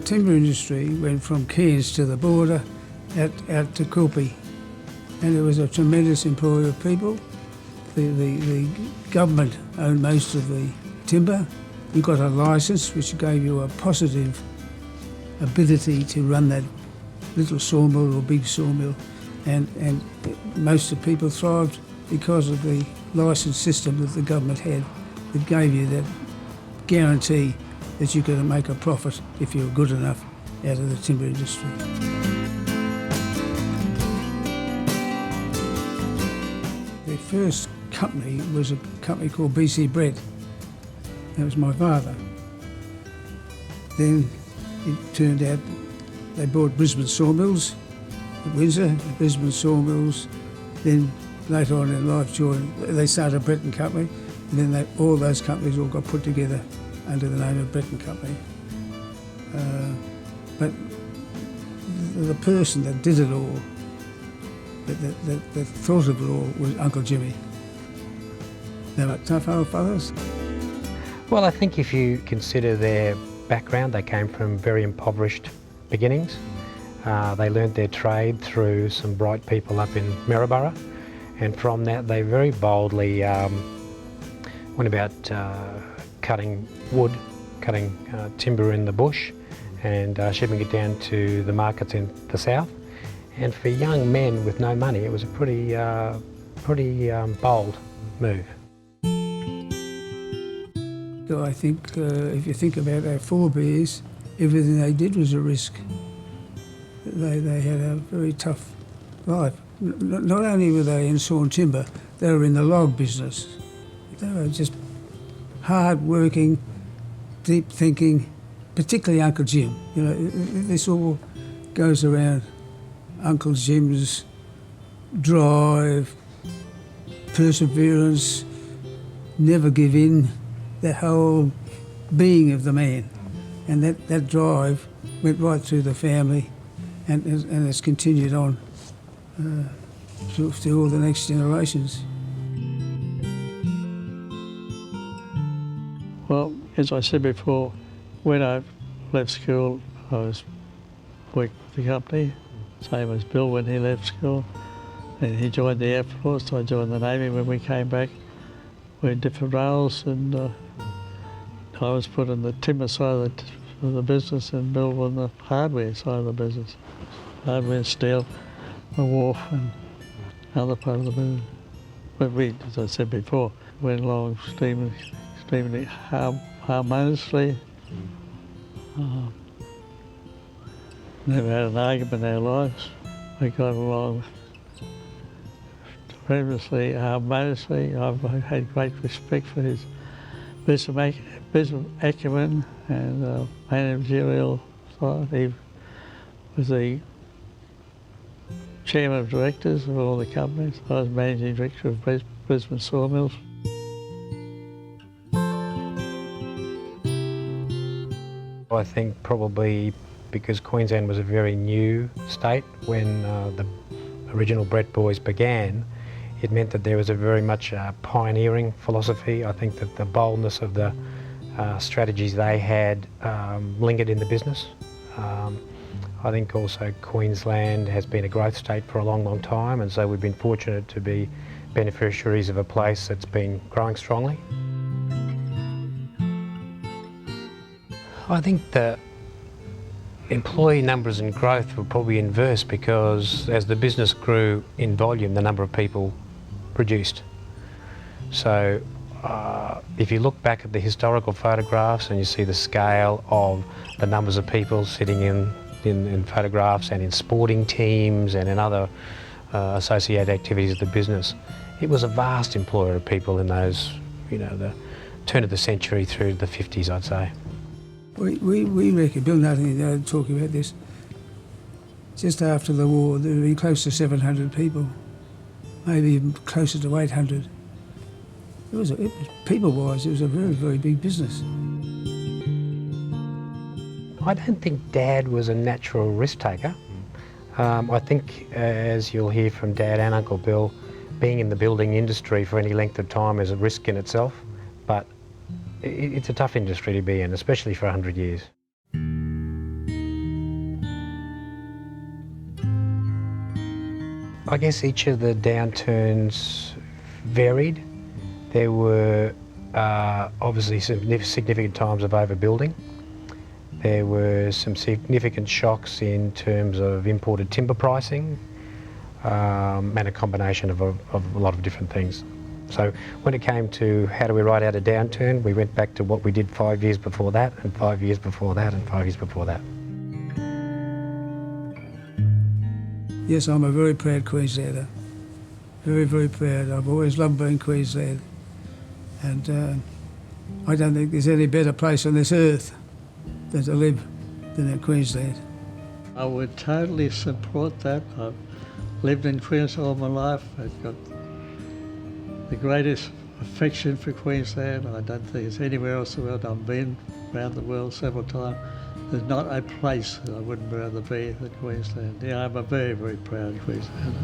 timber industry went from Cairns to the border out to Quilpie, and it was a tremendous employer of people. The government owned most of the timber. You got a licence which gave you a positive ability to run that little sawmill or big sawmill, and most of the people thrived because of the licence system that the government had that gave you that guarantee that you could make a profit if you were good enough out of the timber industry. The first company was a company called BC Bread. That was my father. Then it turned out they bought Brisbane Sawmills at Windsor, the Brisbane Sawmills. Then later on in life, they started a Breton Company, and then all those companies all got put together under the name of Breton Company. But the person that did it all, that thought of it all, was Uncle Jimmy. They were tough old fellows. Well, I think if you consider their background, they came from very impoverished beginnings. They learnt their trade through some bright people up in Maryborough, and from that they very boldly went about cutting wood, cutting timber in the bush and shipping it down to the markets in the south. And for young men with no money, it was a pretty bold move. I think if you think about our forebears, everything they did was a risk. They had a very tough life. Not only were they in sawn timber, they were in the log business. They were just hard-working, deep-thinking, particularly Uncle Jim. You know, this all goes around Uncle Jim's drive, perseverance, never give in, that whole being of the man. And that drive went right through the family and it's continued on through all the next generations. Well, as I said before, when I left school, I was working for the company, same as Bill when he left school. And he joined the Air Force, so I joined the Navy. When we came back, we had different roles, and I was put on the timber side of the business and Bill on the hardware side of the business. Hardware, steel, the wharf and other part of the business. But we, as I said before, went along extremely harmoniously. Never had an argument in our lives. We got along tremendously harmoniously. I've had great respect for his business acumen and managerial side. He was the chairman of directors of all the companies. I was managing director of Brisbane Sawmills. I think probably because Queensland was a very new state when the original Brett boys began, it meant that there was a very much pioneering philosophy. I think that the boldness of the strategies they had lingered in the business. I think also Queensland has been a growth state for a long, long time, and so we've been fortunate to be beneficiaries of a place that's been growing strongly. I think the employee numbers and growth were probably inverse because as the business grew in volume, the number of people produced. So if you look back at the historical photographs and you see the scale of the numbers of people sitting in photographs and in sporting teams and in other associated activities of the business, it was a vast employer of people in those, you know, the turn of the century through the 50s, I'd say. We reckon, Bill Nutting talking about this, just after the war there would be close to 700 people, maybe even closer to 800. It was people-wise, it was a very, very big business. I don't think Dad was a natural risk taker. I think, as you'll hear from Dad and Uncle Bill, being in the building industry for any length of time is a risk in itself, but it's a tough industry to be in, especially for 100 years. I guess each of the downturns varied. There were obviously some significant times of overbuilding. There were some significant shocks in terms of imported timber pricing, and a combination of a lot of different things. So when it came to how do we ride out a downturn, we went back to what we did 5 years before that, and 5 years before that, and 5 years before that. Yes, I'm a very proud Queenslander. Very, very proud. I've always loved being Queensland. And I don't think there's any better place on this earth than to live than in Queensland. I would totally support that. I've lived in Queensland all my life. I've got the greatest affection for Queensland. I don't think there's anywhere else in the world. I've been around the world several times. There's not a place that I wouldn't rather be than Queensland. Yeah, I'm a very, very proud Queenslander.